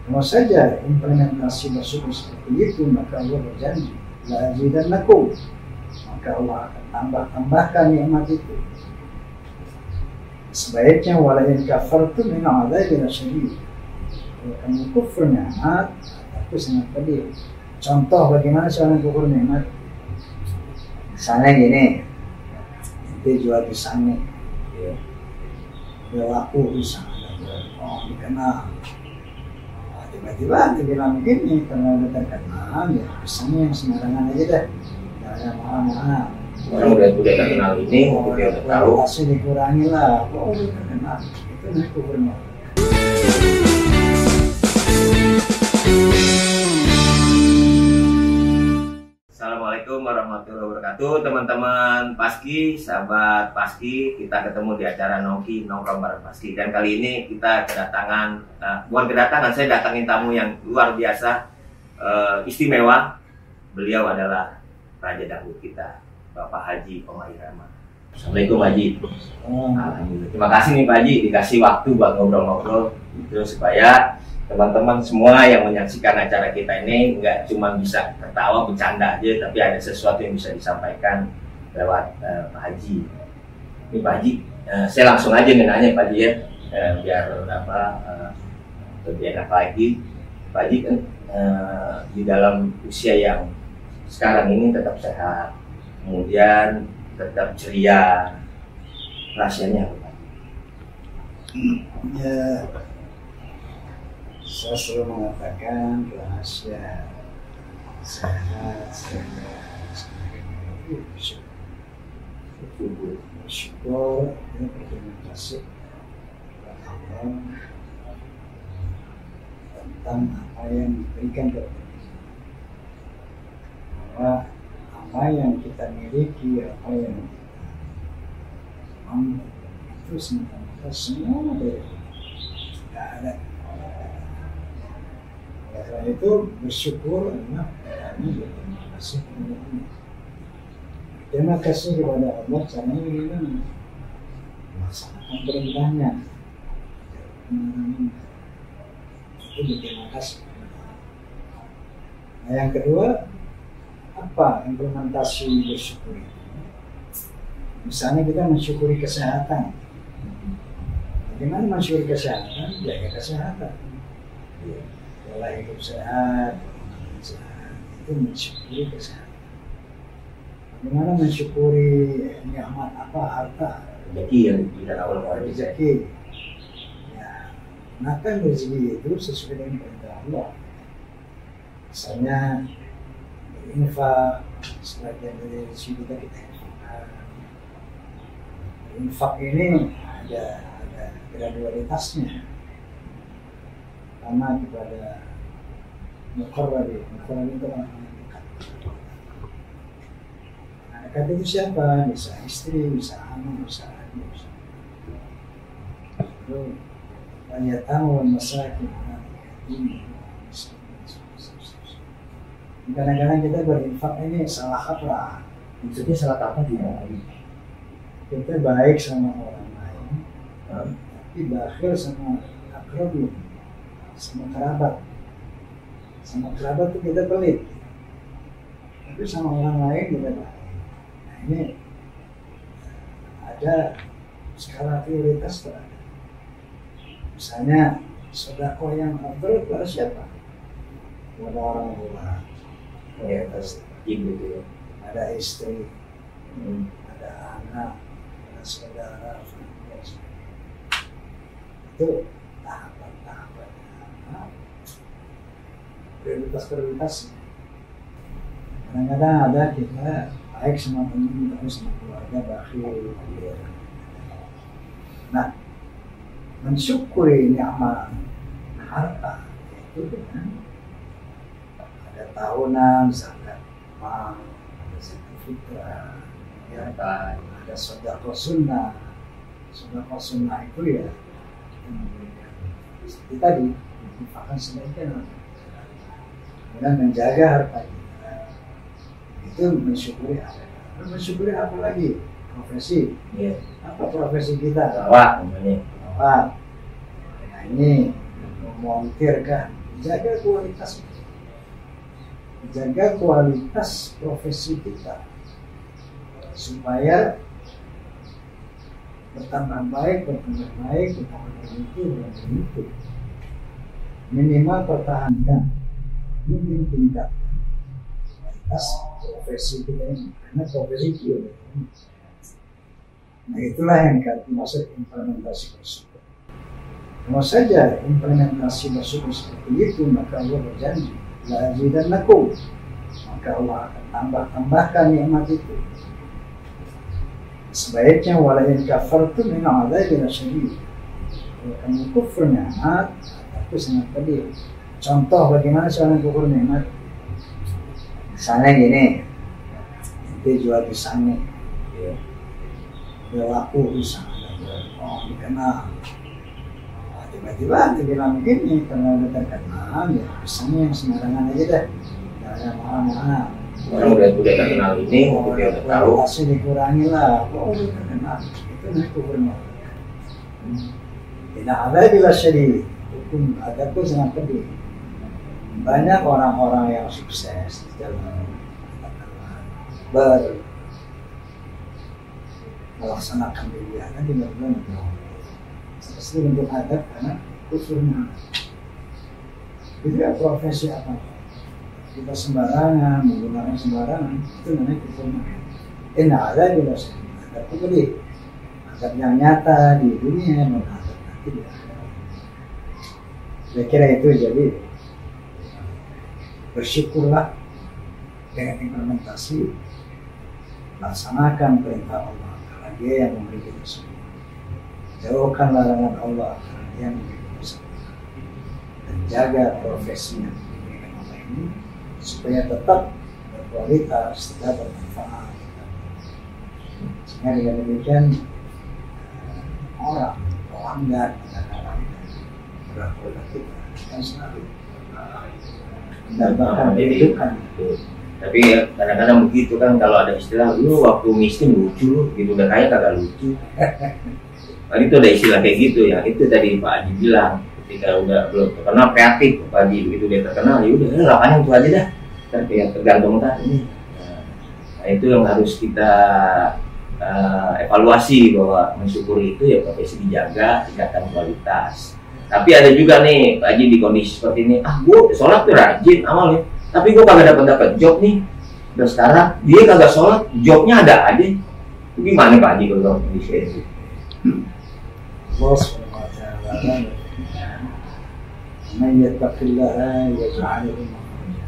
Kalau saja implementasi bersyukur seperti itu, maka Allah berjanji, la azidannakum, maka Allah akan tambahkan nikmat itu. Sebaiknya wala in kafartum min adzabin syadid. Kalau kamu kufur nikmat, itu sangat pedih. Contoh bagaimana seorang kufur nikmat? Misalnya gini, ente jual pisang nih, dia laku pisang, oh dikenal. Tiba-tiba ente bilang begini, karena udah terkenal, ya pisangnya yang sembarangan aja deh, jangan mahal-mahal. Orang udah terkenal ini, dia udah tahu. Kualitasnya dikurangi lah, kok udah terkenal, itu nih kufurnya. Assalamualaikum warahmatullahi wabarakatuh, teman-teman Paski, sahabat Paski. Kita ketemu di acara nongkrong bareng Paski. Dan kali ini kita kedatangan, saya datangin tamu yang luar biasa, istimewa. Beliau adalah Raja Dangdut kita, Bapak Haji Omah Irama. Assalamualaikum Haji. Alhamdulillah. Terima kasih nih Pak Haji dikasih waktu buat ngobrol-ngobrol gitu, supaya teman-teman semua yang menyaksikan acara kita ini nggak cuma bisa tertawa bercanda aja, tapi ada sesuatu yang bisa disampaikan lewat Pak Haji. Ini Pak Haji, saya langsung aja nanya Pak Haji ya, biar lebih enak lagi. Pak Haji kan di dalam usia yang sekarang ini tetap sehat, kemudian tetap ceria, rahasianya apa Pak? Ya, saya selalu mengatakan rahasia sehat, bersyukur, dan berterima kasih kepada Allah tentang apa yang diberikan kepada kita. Bahwa apa yang kita miliki, apa yang kita mampu, itu semata-mata semua dari Allah. Tidak ada. Karena itu bersyukur adalah berterima kasih kepada Allah. Terima kasih kepada Allah caranya bagaimana? Melaksanakan perintahnya. Itu berterima kasih kepada Allah. Nah, yang kedua, apa implementasi bersyukur itu? Misalnya kita mensyukuri kesehatan. Bagaimana mensyukuri kesehatan? Jaga kesehatan. Pola hidup sehat, itu mensyukuri kesehatan. Bagaimana mensyukuri nikmat apa, harta, Rezeki yang tidak awal rezeki. Ya, gunakan rezeki itu sesuai dengan perintah Allah. Misalnya infak, sebagian dari rezeki kita infakkan. Infak ini ada gradualitasnya. Pertama kepada muqarrabi itu orang-orang dekat. Nah, dekat itu siapa? Bisa istri, bisa anak, bisa adik, bisa. Itu banyak tamu masakin. Kadang-kadang kita berinfak ini salah kaprah. Maksudnya salah apa tidak? Kita baik sama orang lain, tapi bakhil sama akrabin. Sama kerabat itu kita pelit, tapi sama orang lain kita baik. Nah, ini ada skala prioritas tuh. Misalnya sedekah yang afdal kepada siapa? Kepada orang tua, Ya, ibu itu ya. ada istri, ada anak, ada saudara, itu prioritas. Kadang-kadang ada kita baik sama teman, tapi sama keluarga bakhil. Nah, mensyukuri nikmat harta itu dengan ada tahunan, zakat mal, ada zakat fitrah, ya, ada sedekah sunnah. Sedekah sunnah itu ya kita memberikan seperti tadi, infakkan sebaiknya. Kemudian menjaga harta kita, itu mensyukuri apa? Mensyukuri apa lagi? Profesi. Iya. Apa profesi kita? Perawat namanya. Perawat. Nah, ini memontir kan, jaga kualitas profesi kita supaya bertambah baik, kita begitu. Minimal pertahankan mungkin tingkat kualitas profesi kita ini, karena profesi itu. Nah, itulah yang dimaksud implementasi bersyukur. Kalau saja implementasi bersyukur seperti itu, maka Allah berjanji, la azidannakum, maka Allah akan tambahkan nikmat itu. Sebaiknya wala in kafartum min adzabil syadid. Kalau kamu kufur nikmat, itu sangat pedih. Contoh bagaimana seorang kufur nikmat. Misalnya gini, ente jual pisangnya, dia laku pisang, dikenal. Tiba-tiba dia bilang begini, karena udah terkenal, ya pisangnya yang sembarangan aja deh, nggak ada mahal-mahal. Orang udah terkenal ini, dia udah tahu. Kualitasnya dikurangi lah, udah terkenal, itu nih kufurnya. Tidak ada bila sedih, hukum ada pun sangat pedih. Banyak orang-orang yang sukses dalam melaksanakan kegiatan di dalam seperti bentuk adab karena kufurnya. Itu ya profesi apa? Kita sembarangan, menggunakan sembarangan, itu namanya kufurnya. Tidak ada bila adab itu pedih. Adab yang nyata di dunia dan adab nanti di akhirat. Saya kira itu jadi bersyukurlah dengan implementasi laksanakan perintah Allah karena Dia yang memberi kita semua. Jauhkan larangan Allah karena Dia yang memberi kita semua. Dan jaga profesinya dengan Allah ini supaya tetap berkualitas, tetap bermanfaat. Sehingga dengan demikian orang pelanggan kadang-kadang berlaku kita akan selalu mendapatkan kehidupan. Tapi ya, kadang-kadang begitu kan, kalau ada istilah lu waktu miskin lucu, gitu udah kaya kagak lucu. Itu ada istilah kayak gitu ya. Itu tadi Pak Haji bilang, ketika udah belum terkenal kreatif, Pak Haji begitu dia terkenal, ya udah lakukan itu aja dah. Tapi yang tergantung tadi. Nah, itu yang harus kita evaluasi, bahwa mensyukuri itu ya profesi dijaga, tingkatkan kualitas. Tapi ada juga nih Pak Haji di kondisi seperti ini, gue sholat tuh rajin amalnya, tapi gue kagak dapat job nih. Dan sekarang dia kagak sholat, jobnya ada aja. Gimana Pak Haji kalau kondisi itu? Allah SWT man yattaqillaha yaj'al lahu makhraja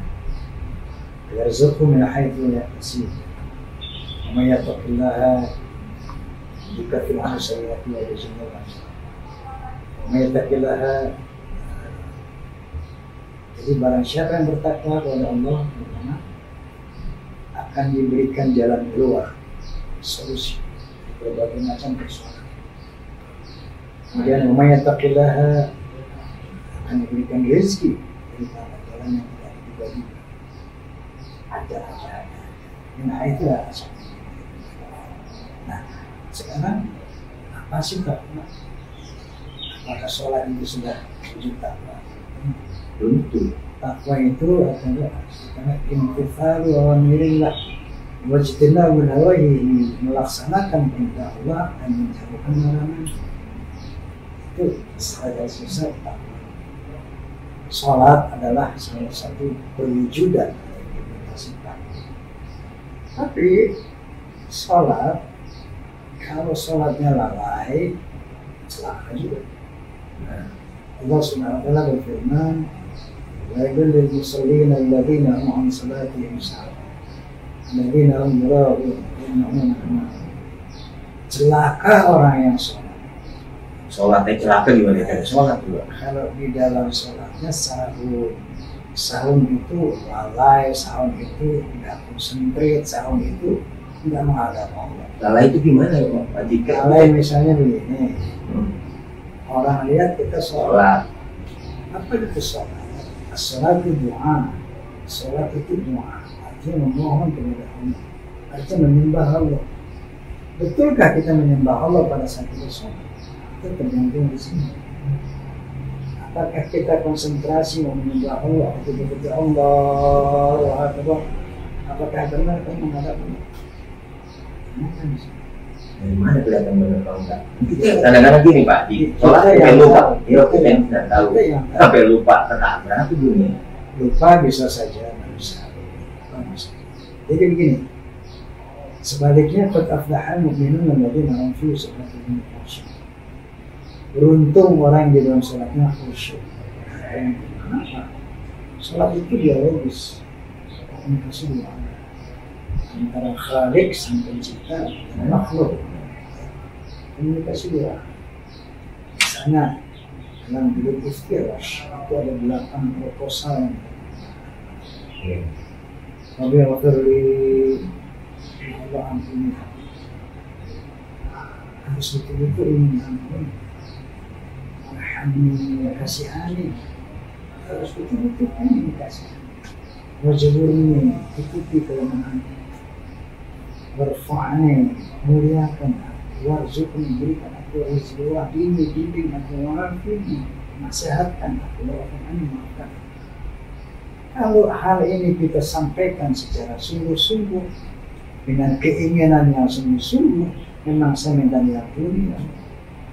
yarzuqhu min haitsu la yahtasib wa man yattaqillaha yukaffir anhu sayyi'atihi wa yaj'alhu lahu Mayatakillaha. Jadi barang siapa yang bertakwa kepada Allah akan diberikan jalan keluar, solusi berbagai macam persoalan. Kemudian mayatakillaha akan diberikan rezeki dari jalan yang tidak dibagi. Ada. Nah itulah. Nah sekarang apa sih takwa? Maka sholat itu sudah wujud takwa. Tentu takwa itu adalah imtithalu awamirillah wajtinabul nawahi, melaksanakan perintah Allah dan menjauhkan larangan. Itu saja susah takwa. Sholat adalah salah satu perwujudan dari takwa. Tapi sholat, kalau sholatnya lalai, celaka juga. Allah Subhanahu wa taala berfirman, "Wa lil musallin alladziina hum 'an salatihim sahun, alladziina hum yura'uun." Celaka orang yang sholat. Sholatnya celaka gimana ya? Sholat juga. Kalau di dalam sholatnya sahun itu lalai, sahun itu tidak konsentrit, sahun itu tidak menghadap Allah. Lalai itu gimana ya Pak? Jika lalai misalnya begini. Orang lihat kita sholat. Apa itu sholat? Sholat itu doa. Sholat itu doa. Artinya memohon kepada Allah. Artinya menyembah Allah. Betulkah kita menyembah Allah pada saat kita sholat? Itu tergantung di sini. Apakah kita konsentrasi menyembah Allah, betul-betul Allah, apakah benar kita menghadap Allah? Dari mana kelihatan benar kalau enggak? Kadang-kadang gini Pak, di sholat sampai lupa, ya kita yang tidak tahu, sampai lupa tertabrak itu dunia. Lupa bisa saja manusia. Jadi begini, sebaliknya qad aflahal mu'minun alladzina hum fi salatihim khusyu'un. Beruntung orang di dalam salatnya khusyuk. Kenapa? Salat itu dialogis, komunikasi dua antara Khalik sang pencipta dan makhluk. Komunikasi dua. Di sana dalam hidup istirahat itu ada 8 proposal. Nabi Muhammad Allah ampuni. Harus betul-betul ingin ampun. Alhamdulillah kasihani. Harus betul-betul ingin kasihani. Wajibuni ikuti kelemahan. Warfa'ani muliakan. Warzuqni berikan aku rezeki. Wahdini bimbing aku. Wa'afini nasihatkan aku. Wa'afini maafkan. Kalau hal ini kita sampaikan secara sungguh-sungguh dengan keinginan yang sungguh-sungguh, memang saya minta diampuni ya Allah,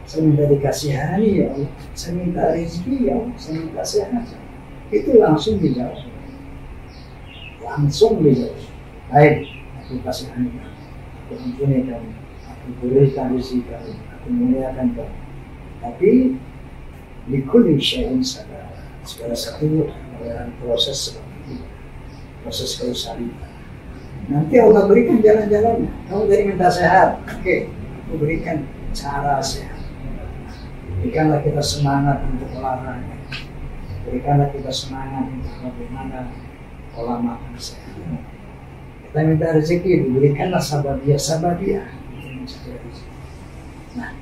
saya minta dikasihani ya Allah, saya minta rezeki ya Allah, saya minta sehat, itu langsung dijawab, baik, aku kasihani kamu, aku ampuni kamu, aku berikan rezeki kamu, aku muliakan kamu. Tapi likulli syai'in sabab, segala satu dalam proses seperti itu, proses keusalitan. Nanti Allah berikan jalan-jalannya. Kamu dari minta sehat, oke, aku berikan cara sehat. Berikanlah kita semangat untuk olahraga. Berikanlah kita semangat untuk bagaimana pola makan sehat. Kita minta rezeki, diberikanlah sababiyah. Nah,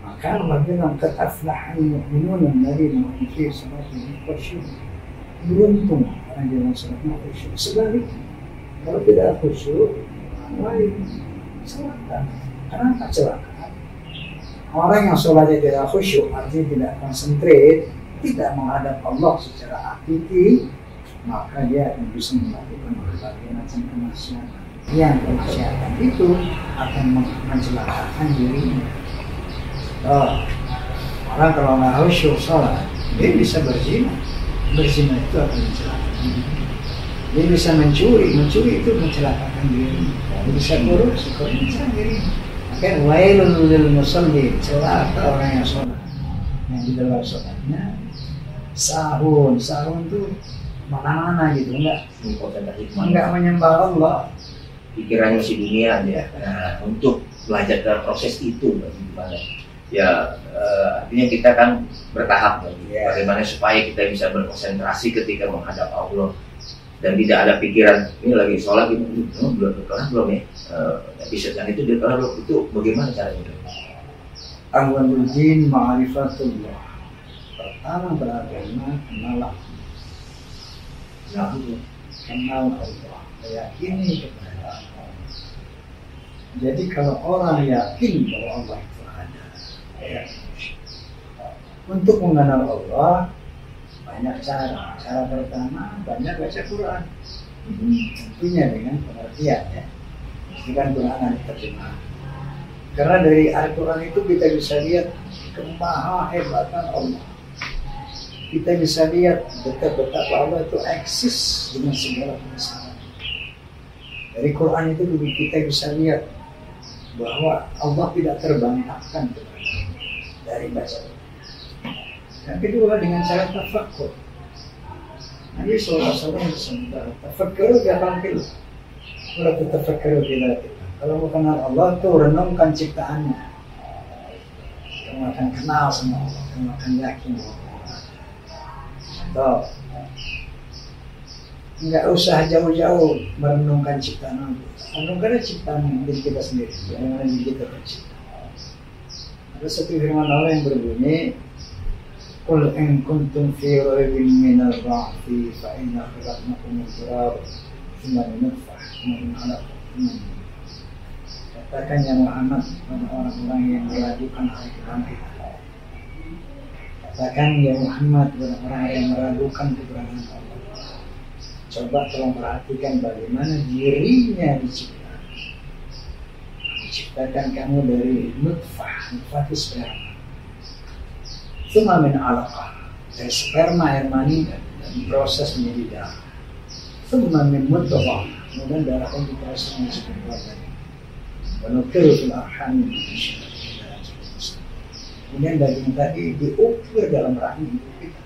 maka Allah bilang qad aflahal mu'minun alladzina hum fi salatihim khusyu'un. Beruntung orang yang salatnya khusyuk. Sebaliknya, kalau tidak khusyuk, lain celaka. Kenapa celaka? Orang yang sholatnya tidak khusyuk, artinya tidak konsentrate, tidak menghadap Allah secara hakiki, maka dia akan bisa melakukan berbagai macam kemaksiatan. Yang kemaksiatan itu akan mencelakakan dirinya. Orang kalau nggak khusyuk sholat, dia bisa berzina. Berzina itu akan mencelakakan dirinya. Dia bisa mencuri itu mencelakakan dirinya. Dia bisa korupsi mencelakakan dirinya. Maka wailul lil musalli, celaka orang yang sholat. Yang di dalam sholatnya sahun itu mana-mana gitu, enggak menyembah Allah, pikirannya si dunia aja. Nah, untuk belajar dalam proses itu bagaimana? Ya artinya kita kan bertahap lagi. Bagaimana supaya kita bisa berkonsentrasi ketika menghadap Allah dan tidak ada pikiran ini lagi sholat ini belum ya, episode yang itu dia belum, itu bagaimana caranya? Awalul din ma'rifatullah. Pertama beragama kenal Allah, meyakini kepada Allah. Jadi kalau orang yakin bahwa Allah itu ada, ya, untuk mengenal Allah banyak cara. Cara pertama banyak baca Quran. Tentunya dengan pengertian ya. Bukan Quran terjemah. Karena dari Al-Quran itu kita bisa lihat kemahahebatan Allah. Kita bisa lihat betapa Allah itu eksis dengan segala permasalahan. Dari Quran itu kita bisa lihat bahwa Allah tidak terbantahkan dari baca. Yang kedua dengan cara tafakkur. Nabi SAW bersabda, tafakkur gampang. Kalau tafakkur bila kalau mau kenal Allah tuh renungkan ciptaannya. Kamu akan kenal sama Allah, kamu akan yakin bahwa Allah. Enggak usah jauh-jauh merenungkan ciptaan Allah. Renungkan ciptaan diri kita sendiri, yang diri kita tercipta. Ada satu firman Allah yang berbunyi, "Qul in kuntum fi raibin min al-ba'thi fa inna khalaqnakum min turab, thumma min nutfah, thumma min 'alaqah." Katakan ya Muhammad kepada orang-orang yang meragukan hari kebangkitan. Bahkan ya Muhammad, orang-orang yang meragukan keberadaan Allah, coba tolong perhatikan bagaimana dirinya diciptakan kamu dari nutfah itu sperma, tsumma min alaqah, dari sperma air mani dan proses menjadi darah, tsumma min mudghah, kemudian darah pun diproses menjadi keluarga, wa nukiru fil arham, kemudian daging tadi diukir dalam rahim ibu kita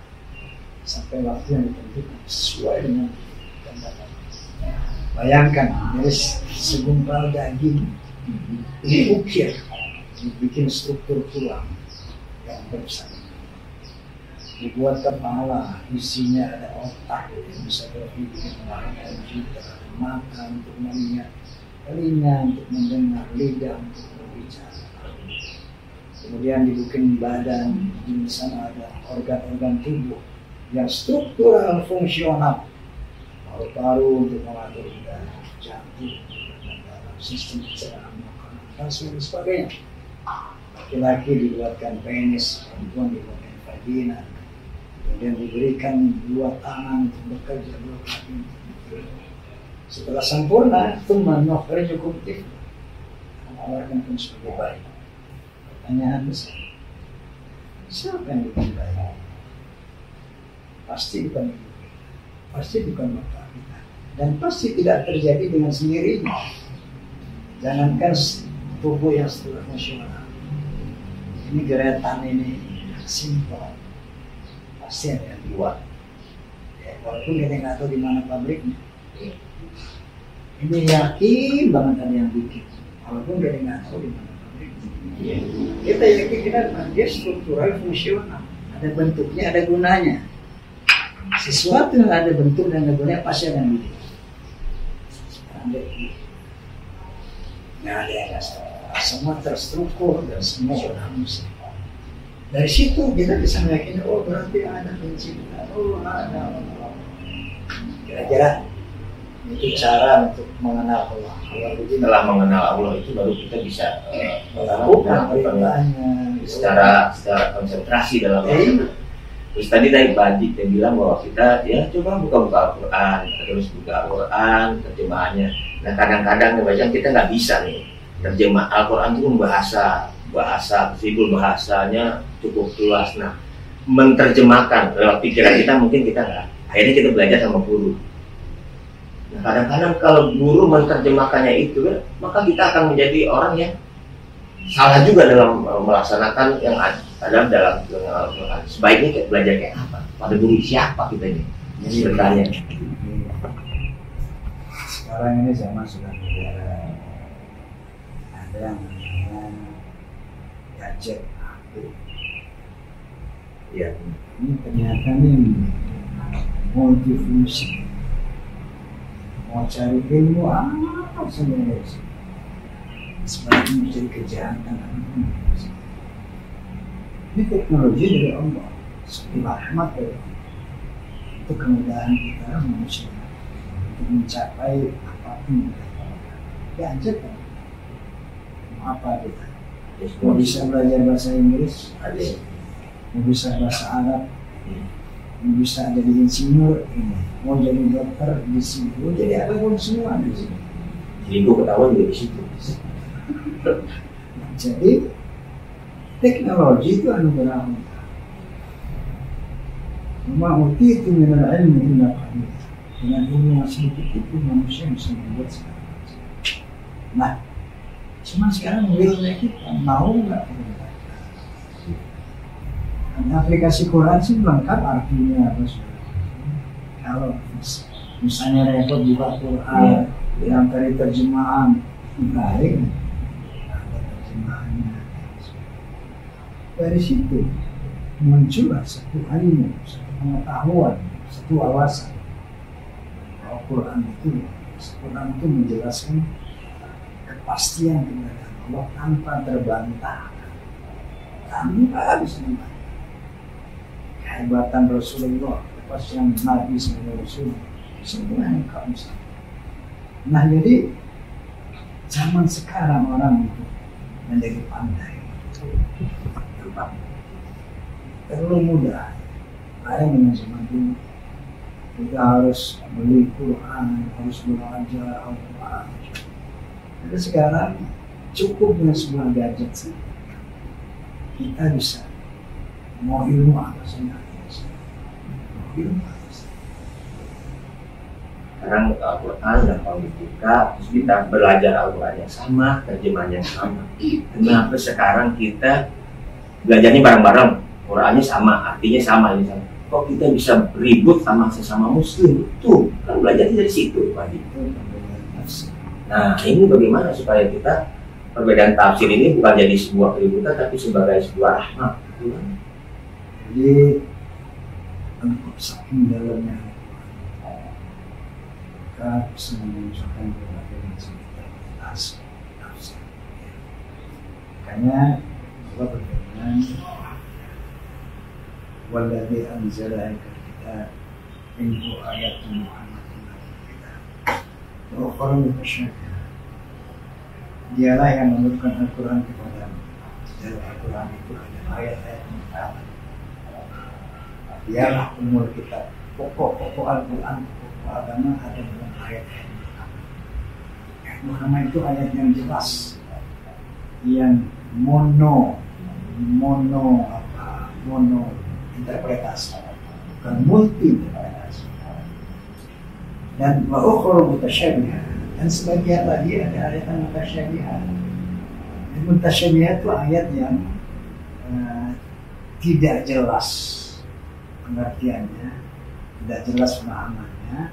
sampai waktu yang ditentukan sesuai dengan tanda. Bayangkan dari segumpal daging diukir, dibikin struktur tulang yang besar, dibuat kepala, isinya ada otak yang bisa berpikir, ada juga mata untuk melihat, telinga untuk mendengar, lidah untuk berbicara. Kemudian dibikin badan, di sana ada organ-organ tubuh yang struktural fungsional, paru-paru untuk mengatur darah, jantung, sistem pencernaan makanan, dan sebagainya. Laki-laki dibuatkan penis, perempuan dibuatkan vagina, kemudian diberikan dua tangan untuk bekerja, dua kaki untuk bekerja. Setelah sempurna, tsumma nukhrijukum tiflan, mengeluarkan pun sebagai bayi. Pertanyaan besar, siapa yang bikin bayi? Pasti bukan ibu kita, pasti bukan bapak kita, dan pasti tidak terjadi dengan sendirinya. Jangankan tubuh yang struktur fungsional, ini geretan ini simpel, pasti ada yang buat. Ya, walaupun kita nggak tahu di mana pabriknya, ini yakin banget ada yang bikin, walaupun kita nggak tahu di mana. Kita yakin kenapa? Dia struktural fungsional, ada bentuknya, ada gunanya. Sesuatu yang ada bentuk dan ada gunanya pasti ada yang bikin. Nggak ada yang semua terstruktur dan semua manusia. Dari situ kita bisa meyakini, oh berarti ada pencipta, oh ada Allah. Kira-kira itu cara untuk mengenal Allah. Setelah mengenal Allah itu baru kita bisa melakukan perintahnya secara konsentrasi dalam Allah. Terus tadi Badi dia bilang bahwa kita ya coba buka Al-Quran, terus buka Al-Quran terjemahannya. Nah kadang-kadang nih kita nggak bisa nih terjemah Al-Quran itu bahasa meskipun bahasanya cukup luas. Nah menerjemahkan lewat pikiran kita mungkin kita nggak. Akhirnya kita belajar sama guru. Nah, kadang-kadang kalau guru menerjemahkannya itu, maka kita akan menjadi orang yang salah juga dalam melaksanakan yang ada dalam Al-Quran. Sebaiknya belajar kayak apa? Pada guru siapa kita ini? Jadi bertanya. Sekarang ini zaman sudah modern, ada yang namanya gadget HP. Ya. Ini ternyata nih multifungsi. Mau cari ilmu apa sebenarnya? Sebenarnya menjadi kejahatan. Ini teknologi dari Allah, seperti rahmat dari Allah. Itu kemudahan kita manusia untuk mencapai apapun gadget kan? Apa kita? Mau bisa belajar bahasa Inggris, mau bisa bahasa Arab, mau bisa jadi insinyur, mau jadi dokter di sini, mau jadi apapun semua di sini. Jadi gue ketahuan juga di situ. Jadi teknologi itu anugerah Allah. Ma'uti itu minal ilmi illa qalil. Dengan ilmu yang sedikit itu manusia bisa membuat segala macam. Nah, cuma sekarang willnya kita mau nggak? Aplikasi Quran sih lengkap artinya apa sudah. Kalau misalnya repot buka Quran yang dari terjemahan baik, ada terjemahannya. Dari situ muncullah satu ilmu, satu pengetahuan, satu wawasan. Bahwa Quran itu menjelaskan kepastian keberadaan Allah tanpa terbantah, tanpa bisa membantah. Kehebatan Rasulullah, kepastian Nabi sebagai Rasul, semua yang kau bisa. Nah jadi zaman sekarang orang itu menjadi pandai. terlalu mudah. Lain dengan zaman dulu. Kita harus beli Quran, harus belajar Al-Quran. Tapi sekarang cukup dengan sebuah gadget sih. Kita bisa mau ilmu apa saja. Mau ilmu apa saja. Sekarang Al-Quran gampang dibuka, terus kita belajar Al-Quran yang sama, terjemahan yang sama. Kenapa sekarang kita belajarnya bareng-bareng, Qurannya sama, artinya sama, ini sama. Kok kita bisa ribut sama sesama muslim? Tuh, kan belajarnya dari situ, Pak. Nah, ini bagaimana supaya kita perbedaan tafsir ini bukan jadi sebuah keributan, tapi sebagai sebuah rahmat. Jadi, untuk saking dalamnya, kita bisa menunjukkan berbagai macam interpretasi tafsir. Makanya, Allah berfirman, "Walladzi anzala al-kitab minhu ayatun muhammadun wa ukhra mutasyabihat." Dialah yang menurunkan Al-Quran kepadamu. Dalam Al-Quran itu ada ayat-ayat muhkamat. Dialah umur kita. Pokok-pokok Al-Quran, pokok agama ada dalam ayat-ayat muhkamat. Ayat muhkamat itu ayat yang jelas, yang mono interpretasi, bukan multi interpretasi. Dan wa ukhra mutasyabihat, dan sebagian lagi ada ayat yang mutasyabihat. Mutasyabihat itu ayat yang tidak jelas pengertiannya, tidak jelas pemahamannya,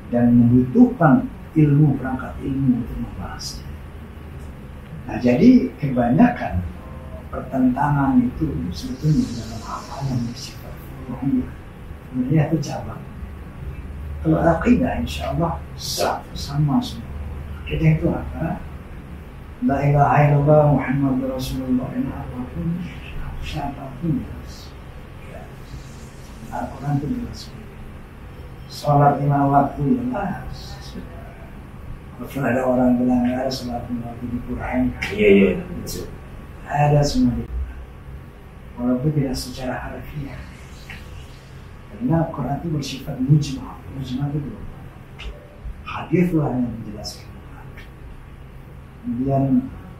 dan membutuhkan perangkat ilmu untuk membahasnya. Nah, jadi kebanyakan pertentangan itu sebetulnya dalam hal yang bersifat ruhiyah. Sebenarnya itu cabang. Kalau aqidah insya Allah sama semua. Kita itu apa? La ilaha illallah Muhammadur Rasulullah, ini apapun siapapun jelas. Al-Quran itu jelas. Sholat 5 waktu jelas. Kalau ada orang bilang ada sholat 5 waktu di Quran. Iya. Ada semua di Quran. Walaupun tidak secara harfiah. Karena Quran itu bersifat mujma'. Mujma' itu global. Hadis lah yang menjelaskan Quran. Kemudian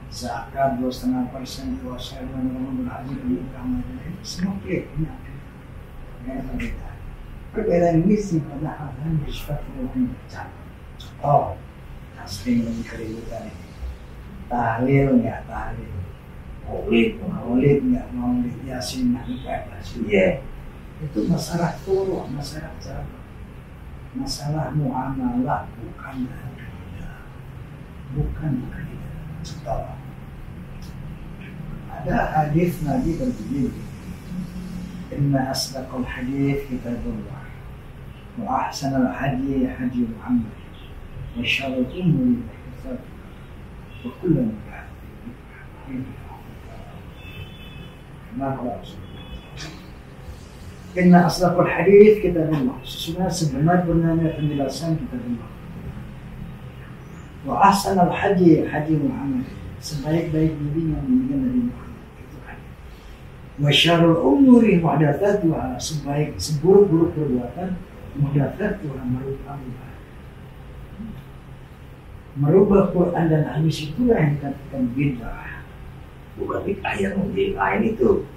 zakat 2,5%, puasa 2 bulan haji pernikahan itu semua clear. Tidak ada perbedaan. Perbedaan ini sih pada hal yang bersifat lebih kecil. Contoh, tasbih dan keributan ini. Tahlil nggak tahlil. Maulid nggak maulid, yasin nggak yasin. Iya. Itu masalah furuh, masalah cabang, masalah muamalah, bukan akidah, bukan akidah. Contoh, ada hadis Nabi berbunyi, "Inna asdaqal hadis kitabullah, wa ahsanal hadi hadi Muhammad, wa syarrul umuri muhdatsatuhah, wa kullu muhdatsatin bid'ah." Kenapa? Inna asdaqal hadis kitabullah. Sebenar-benarnya penjelasan kitabullah. Wa ahsanal hadi hadi Muhammad. Sebaik-baik bimbingan Nabi Muhammad. Itu hadis. Wa syarrul umuri muhdatsatuhah. Seburuk-buruk perbuatan muhdatsatuhah, merubah Quran dan hadis itulah yang dikatakan bid'ah. Bukan bid'ah yang menjadi lain itu.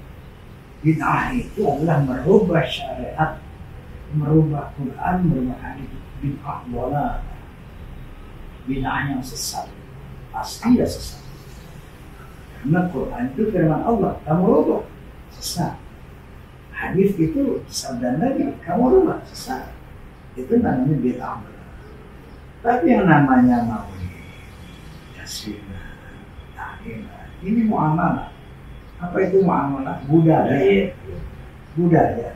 Bid'ah itu adalah merubah syariat, merubah Quran, merubah hadis. Bid'ah bola, bid'ah yang sesat, pasti ya sesat. Karena Quran itu firman Allah, kamu rubah, sesat. Hadis itu sabda Nabi, kamu rubah, sesat. Itu namanya bid'ah. Tapi yang namanya maulid, yasinah, tahlilan, ini muamalah. Apa itu muamalah? Budaya. Budaya.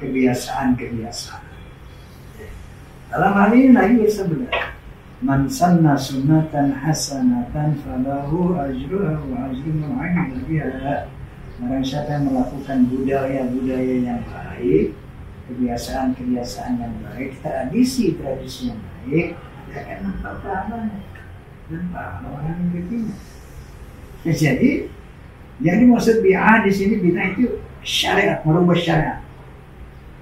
Kebiasaan-kebiasaan. Dalam hal ini Nabi bersabda, "Man sanna sunnatan hasanatan falahu ajruha wa ajru man 'amila biha." Barang siapa yang melakukan budaya-budaya yang baik, kebiasaan-kebiasaan yang baik, tradisi-tradisi yang baik, dia akan nampak pahalanya dan pahala yang diterima. Jadi yang dimaksud bid'ah di sini, bid'ah itu syariat, merubah syariat.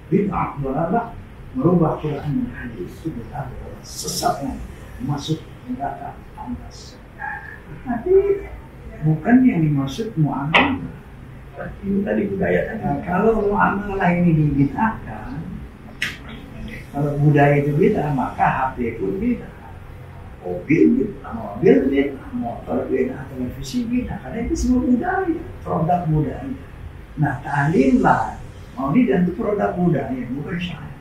Bid'ah dalalah, merubah Quran dan hadis itu bid'ah sesatnya masuk neraka pantas. Tapi bukan yang dimaksud muamalah. Tadi budaya tadi. Kalau muamalah ini dibid'ahkan, kalau budaya itu bid'ah, maka HP pun bid'ah. Mobil bid'ah, motor bid'ah, televisi bid'ah. Karena itu semua budaya, produk budaya. Nah, ta'limlah Maulid itu produk budaya, bukan syariat.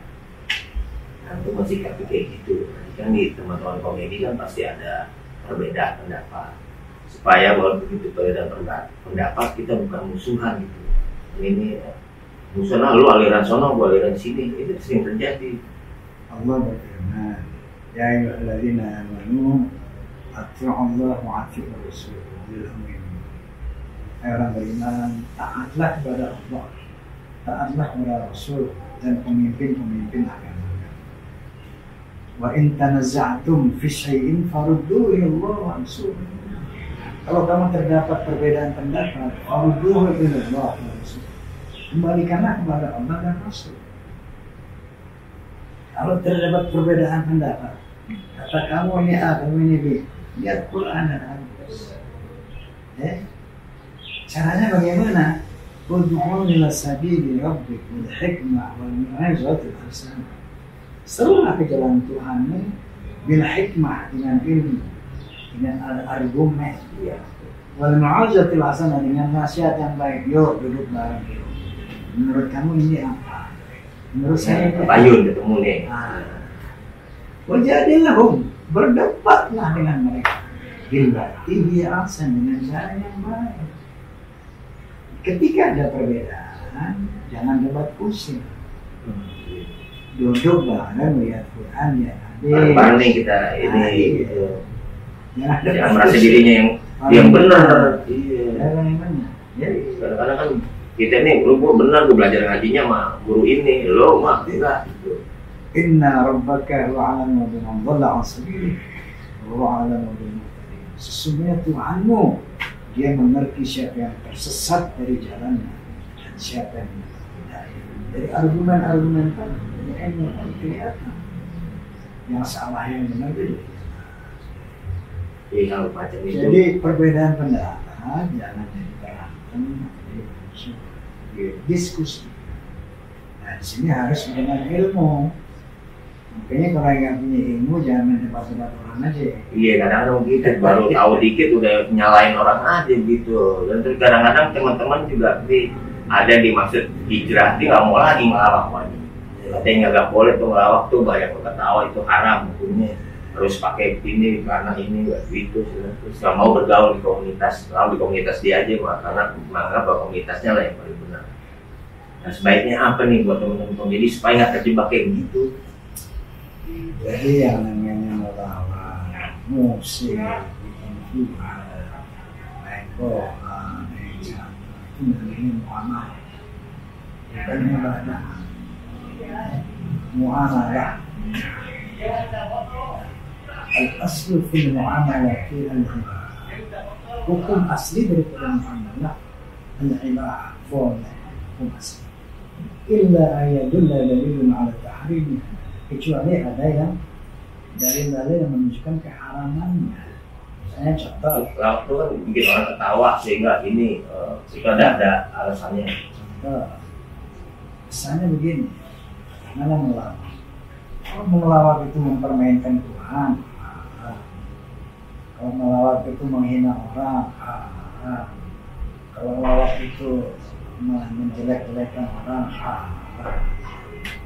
Kan itu masih kayak gitu. Kan di teman-teman komedi kan pasti ada perbedaan pendapat. Supaya kalau begitu perbedaan pendapat kita bukan musuhan gitu. Ini musuhan lu aliran sono, gua aliran sini, itu sering terjadi. Allah berfirman, ya ayyuhalladzina amanu atti'u Allah wa atti'u Rasul ulil amri minkum. Hai orang beriman, taatlah kepada Allah, taatlah kepada Rasul dan pemimpin-pemimpin agama. Wa in tanaza'tum fi syai'in farudduhu ila Allah wa Rasul. Kalau kamu terdapat perbedaan pendapat, farudduhu ila Allah wa Rasul. Kembalikanlah kepada Allah dan Rasul. Kalau terdapat perbedaan pendapat, kata kamu ini A, kamu ini B, lihat Quran dan hadis. Caranya bagaimana? Ud'u ila sabili rabbik bil hikmah wal mau'izatil hasanah. Serulah ke jalan Tuhanmu bil hikmah, dengan ilmu, dengan argumen, wal mau'izatil hasanah, dengan nasihat yang baik. Yuk duduk bareng. Menurut kamu ini apa? Menurut saya Payun ketemu nih. Wajadilahum, berdebatlah dengan mereka. Billati hiya ahsan, dengan cara yang baik. Ketika ada perbedaan, jangan debat pusing. Duduk bareng, lihat Quran, ya. Bareng nih kita ini. Gitu. Jangan merasa dirinya yang benar. Iya. Yang benar. Jadi kadang-kadang kan kita nih, lu gua benar, gua belajar ngajinya sama guru ini, lo mah enggak gitu. Inna rabbaka wa'alamu biman dhalla an sabilihi wa wa'alamu bil muhtadin. Sesungguhnya Tuhanmu, dia mengerti siapa yang tersesat dari jalannya dan siapa yang mendapat hidayah. Dari argumen-argumen tadi, ilmu kelihatan yang salah yang benar itu. Hal macam itu. Jadi perbedaan pendapat jangan jadi berantem, diskusi. Nah, di sini harus dengan ilmu. Makanya kalau nggak punya ilmu jangan mendebat-debat orang aja. Iya, kadang-kadang gitu baru tahu dikit udah nyalain orang aja gitu. Dan terus kadang-kadang teman-teman juga ada dimaksud hijrah, dia nggak mau lagi ngelawak lagi. Katanya nggak boleh tuh ngelawak tuh, banyak ketawa itu haram hukumnya. Harus pakai ini karena ini gitu. Terus nggak mau bergaul di komunitas, selalu di komunitas dia aja, karena menganggap bahwa komunitasnya lah yang paling benar. Nah, sebaiknya apa nih buat teman-teman jadi supaya nggak terjebak kayak gitu? Jadi yang namanya melawak, musik, bikin main bola, main jam, itu namanya muamalah, bukan ibadah. Muamalah. Al-aslu fil muamalah fi al-ibadah. Hukum asli daripada muamalah al-ibadah, hukum asli. Illa ayadulla dalilun ala tahrimnya, kecuali ada yang dalil-dalil yang menunjukkan keharamannya. Misalnya contoh, waktu kan bikin orang ketawa sehingga ini itu ada alasannya. Contoh, misalnya begini, mana melawak? Kalau melawak itu mempermainkan Tuhan, kalau melawak itu menghina orang, kalau melawak itu menjelek-jelekan orang,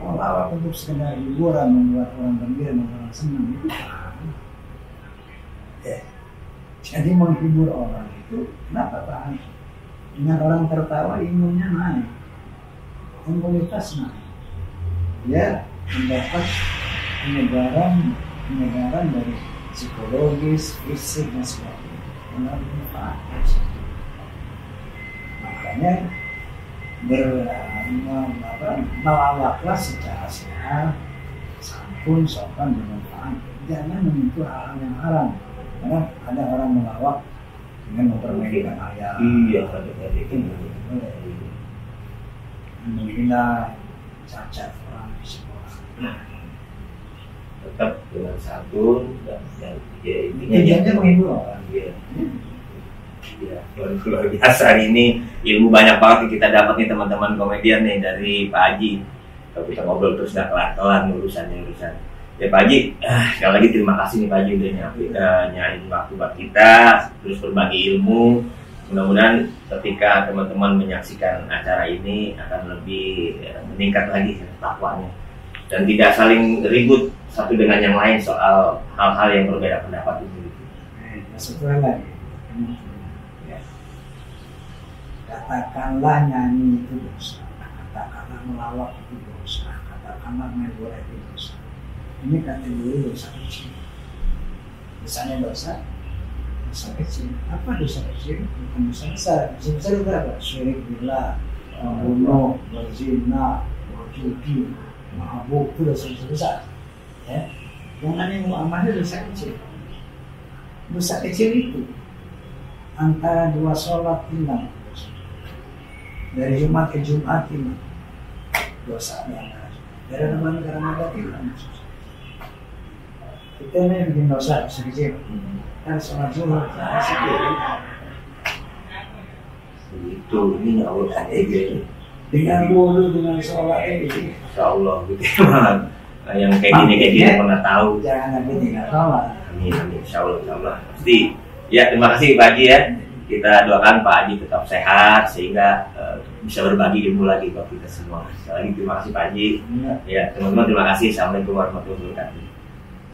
melawak untuk sekedar hiburan, membuat orang gembira, membuat orang senang, itu jadi menghibur orang itu kenapa Pak? Dengan orang tertawa imunnya naik, imunitas naik, ya mendapat penyegaran dari psikologis, fisik dan sebagainya. Makanya melawaklah secara sehat, santun, sopan, bermanfaat. Jangan menyentuh hal-hal yang haram. Karena ada orang melawak dengan mempermainkan ayat. Iya, ada itu. menghina cacat orang di sekolah. Nah, tetap dengan santun dan ya intinya Tujuannya menghibur orang. ya, ya luar biasa hari ini ilmu banyak banget yang kita dapat nih teman-teman komedian nih dari Pak Haji. Kalau kita ngobrol terus nggak kelar-kelar urusan. Ya Pak Haji, sekali lagi terima kasih nih Pak Haji udah nyain waktu buat kita, terus berbagi ilmu. Mudah-mudahan ketika teman-teman menyaksikan acara ini akan lebih meningkat lagi takwanya dan tidak saling ribut satu dengan yang lain soal hal-hal yang berbeda pendapat ini. Setelah lagi, katakanlah nyanyi itu dosa, katakanlah melawak itu dosa, katakanlah main bola itu dosa. Ini kategori dosa kecil. Misalnya dosa kecil. Apa dosa kecil? Bukan dosa besar. Dosa besar itu apa? Syirik billah, membunuh, berzina, berjudi, mabuk, itu dosa besar. Ya, yang namanya muamalah dosa kecil. Dosa kecil itu antara dua sholat hilang. Dari Jumat ke Jumat hilang. Dosa yang dari Ramadan ke Ramadan hilang. Kita ini bikin dosa kecil. Kan sholat zuhur, itu ini nggak usah dengan wudhu, dengan sholat ini. Insya Allah gitu yang kayak gini pernah tahu. Jangan lagi tinggal sholat. Amin, insya Allah. Pasti. Ya terima kasih Pak Haji ya. Kita doakan Pak Haji tetap sehat sehingga bisa berbagi ilmu lagi buat kita semua. Sekali lagi terima kasih Pak Haji. Ya teman-teman terima kasih. Assalamualaikum warahmatullahi wabarakatuh.